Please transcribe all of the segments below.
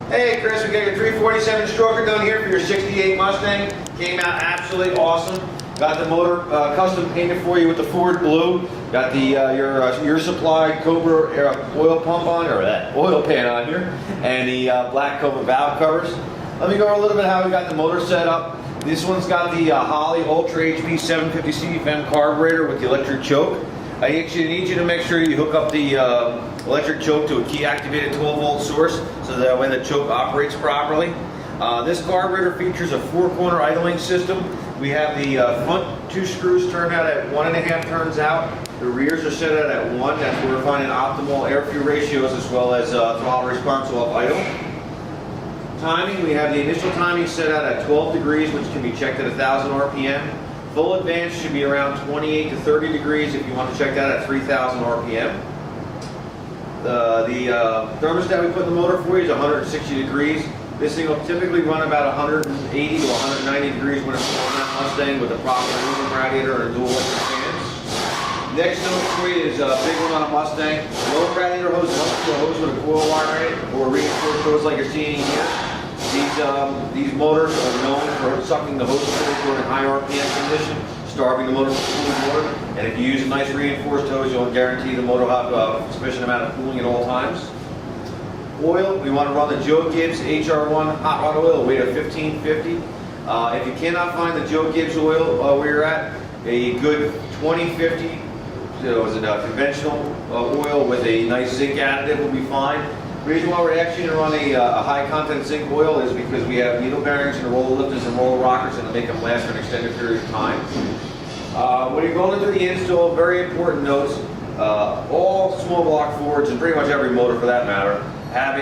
Hey Chris, we got your 347 stroker done here for your 68 Mustang. Came out absolutely awesome. Got the motor custom painted for you with the Ford blue. Got the your supply Cobra oil pump on, or that oil pan on here, and the black Cobra valve covers. Let me go over a little bit how we got the motor set up. This one's got the Holley Ultra HP 750 CFM carburetor with the electric choke. I actually need you to make sure you hook up the electric choke to a key activated 12 volt source so that way the choke operates properly. This carburetor features a 4-corner idling system. We have the front 2 screws turned out at 1.5 turns out. The rears are set out at 1. That's where we're finding optimal air-fuel ratios as well as throttle response while idle. Timing, we have the initial timing set out at 12 degrees, which can be checked at 1,000 RPM. Full advance should be around 28 to 30 degrees if you want to check that at 3,000 RPM. The thermostat we put in the motor for you is 160 degrees. This thing will typically run about 180 to 190 degrees when it's on that Mustang with a proper aluminum radiator and dual electric fans. Next note for you is a big one on a Mustang. Low radiator hose runs to a hose with a coil wire in it, or a reinforced hose like you're seeing here. These motors are known for sucking the hose fluid during high RPM condition, starving the motor for cooling water. And if you use a nice reinforced hose, you'll guarantee the motor will have a sufficient amount of cooling at all times. Oil, we want to run the Joe Gibbs HR1 hot rod oil, weight of 1550. If you cannot find the Joe Gibbs oil where you're at, a good 2050, conventional oil with a nice zinc additive will be fine. The reason why we're actually going to run a high content zinc oil is because we have needle bearings and roller lifters and roller rockers and to make them last for an extended period of time. When you're going to do the install, very important notes, all small block Fords and pretty much every motor for that matter have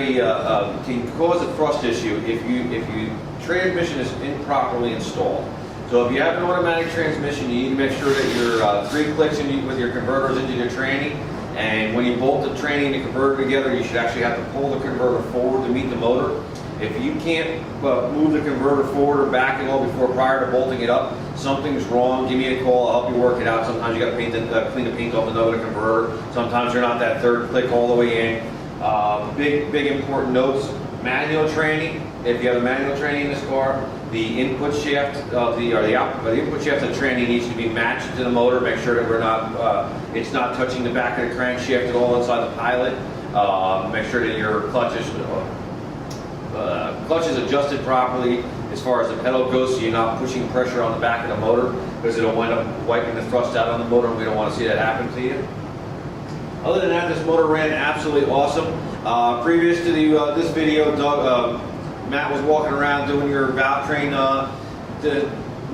can cause a thrust issue if your transmission is improperly installed. So if you have an automatic transmission, you need to make sure that your 3 clicks with your converters into your tranny. And when you bolt the tranny and the converter together, you should actually have to pull the converter forward to meet the motor. If you can't move the converter forward or back at all prior to bolting it up, something's wrong. Give me a call. I'll help you work it out. Sometimes you got to clean the paint off the nose of the converter. Sometimes you're not that 3rd click all the way in. Big important notes. Manual tranny. If you have a manual tranny in this car, the input shaft of the input shaft of the tranny needs to be matched to the motor. Make sure that it's not touching the back of the crankshaft at all inside the pilot. Make sure that your clutch is adjusted properly as far as the pedal goes, so you're not pushing pressure on the back of the motor, because it'll wind up wiping the thrust out on the motor, and we don't want to see that happen to you. Other than that, this motor ran absolutely awesome. Previous to this video, Matt was walking around doing your valve train the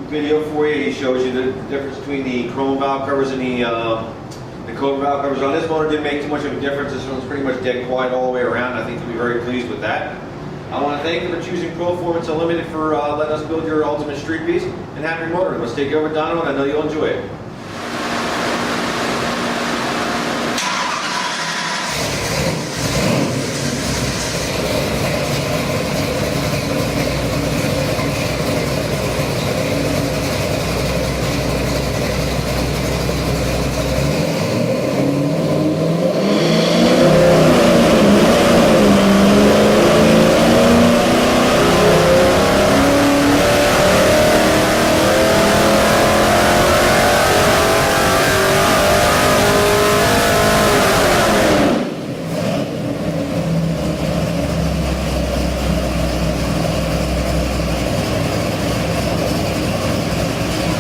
video for you. He shows you the difference between the chrome valve covers and the Cobra valve covers. On this motor, didn't make too much of a difference. This one's pretty much dead quiet all the way around. I think you'll be very pleased with that. I want to thank you for choosing Performance Unlimited for letting us build your ultimate street piece, and happy motoring. Let's take over, Donovan. I know you'll enjoy it.